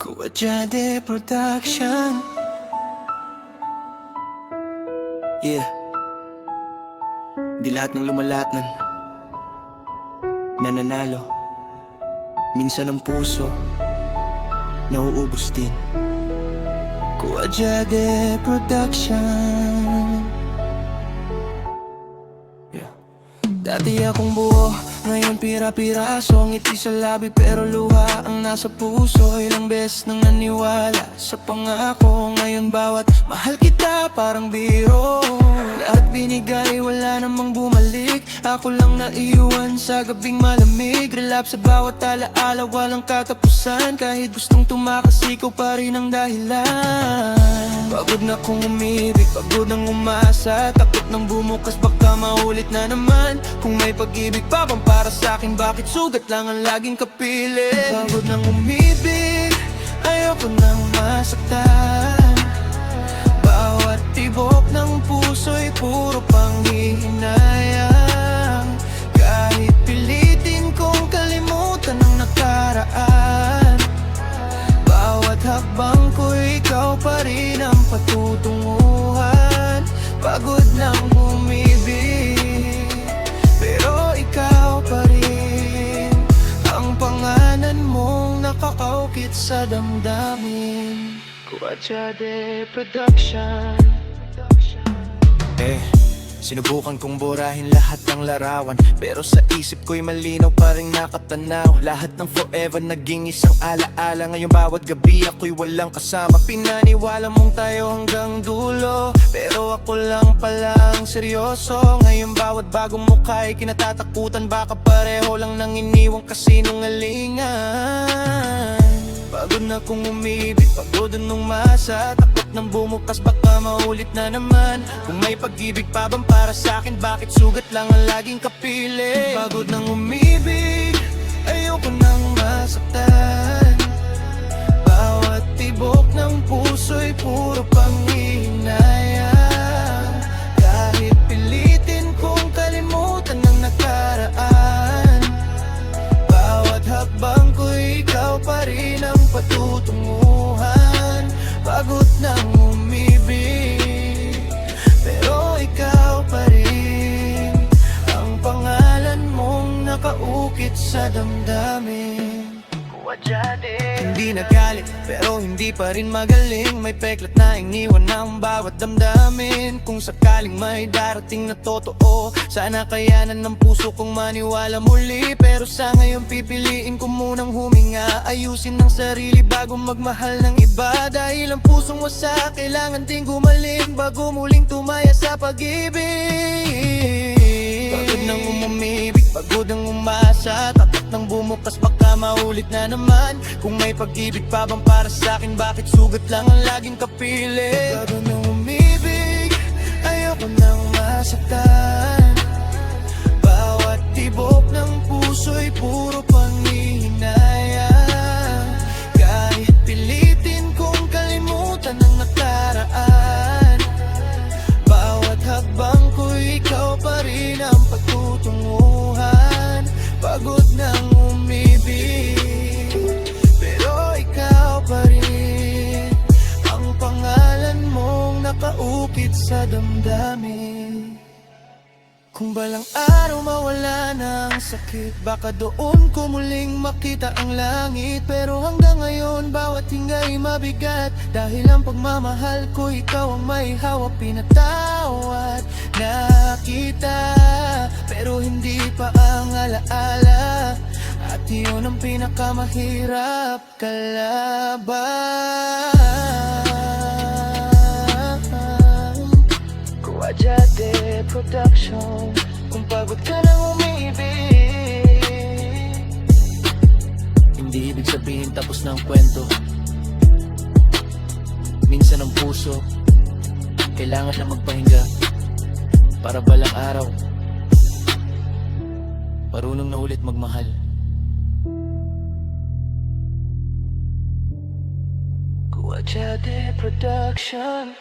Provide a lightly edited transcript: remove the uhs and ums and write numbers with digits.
Kuwajade Production. Yeah. Di lahat ng lumalatnan nananalo. Minsan ang puso nauubos din. Kuwajade Production. Yeah. Dati akong buo, ngayon pira-piraso. Ngiti sa labi pero luha ang nasa puso. Ilang beses nang naniwala sa pangako. Ngayon bawat mahal kita parang biro. Lahat binigay, wala namang bumalik. Ako lang naiwan sa gabing malamig. Relapse sa bawat alaala, walang katapusan. Kahit gustong tumakas, ikaw pa rin ang dahilan. Pagod na kong umibig, pagod nang umasa. Takot nang bumukas, baka maulit na naman. Kung may pag-ibig pa bang para sa'kin, bakit sugat lang ang laging kapilit? Pagod nang umibig, ayoko nang masaktan. Bawat tibok ng puso'y puro panghihinayang. Kahit pilitin kong kalimutan ang nakaraan, bawat hakbang ko ikaw pa rin ang patutunguhan. Pagod nang umibig, pero ikaw pa rin ang pangalan mong nakakaukit sa damdamin. Kuwajade Production. Sinubukan kong burahin lahat ng larawan, pero sa isip ko'y malinaw pa rin nakatanaw. Lahat ng forever naging isang alaala. Ngayon bawat gabi ako'y walang kasama. Pinaniwala mong tayo hanggang dulo, pero ako lang palang seryoso. Ngayon bawat bagong mukha'y kinatatakutan. Baka pareho lang nang iniwang kasinungalingan. Pagod na kong umibig, pagod nung masa. Takot nang bumukas, baka maulit na naman. Kung may pag-ibig pa bang para sa'kin, bakit sugat lang ang laging kapilit? Pagod nang umibig, ayoko nang masaktan. Bawat tibok ng puso'y puro panghihinayang. Kahit pilitin kong kalimutan ang nakaraan, bawat hakbang ko'y ikaw pa rin ang patutunguhan. Pagod nang umibig, pero ikaw pa rin ang pangalan mong nakaukit sa damdamin. Hindi nagalit, pero hindi pa rin magaling. May peklat na iniwan ng bawat damdamin. Kung sakaling may darating na totoo, sana kayanan ng puso kong maniwala muli. Pero sa ngayon pipiliin ko munang huminga. Ayusin ang sarili bago magmahal ng iba. Dahil ang pusong wasak, kailangan ding gumaling bago muling tumaya sa pag-ibig. Pagod nang umibig, pagod nang umasa. Takot nang bumukas, baka maulit na naman. Kung may pag-ibig pa bang para sa'kin, bakit sugat lang ang laging kapilit? Pagod nang umibig, ayoko nang masaktan. Bawat tibok ng puso'y puro panghihinayang. Kahit pilitin kong kalimutan ang nakaraan, bawat hakbang ko'y ikaw pa rin ang patutunguhan. Pagod nang umibig, pero ikaw pa rin ang pangalan mong nakaukit sa damdamin. Kung balang araw mawala ng sakit, baka doon ko muling makita ang langit. Pero hanggang ngayon bawat hinga'y mabigat, dahil ang pagmamahal ko ikaw ang may hawak. Pinatawad na kita, pero hindi pa ang alaala. At yun ang pinakamahirap kalaban. Kuwajade Production. Kung pagod ka nang umibig, hindi ibig sabihin tapos na ang kwento. Minsan ang puso kailangan na magpahinga, para balang araw marunong na ulit magmahal. Kuwajade Production.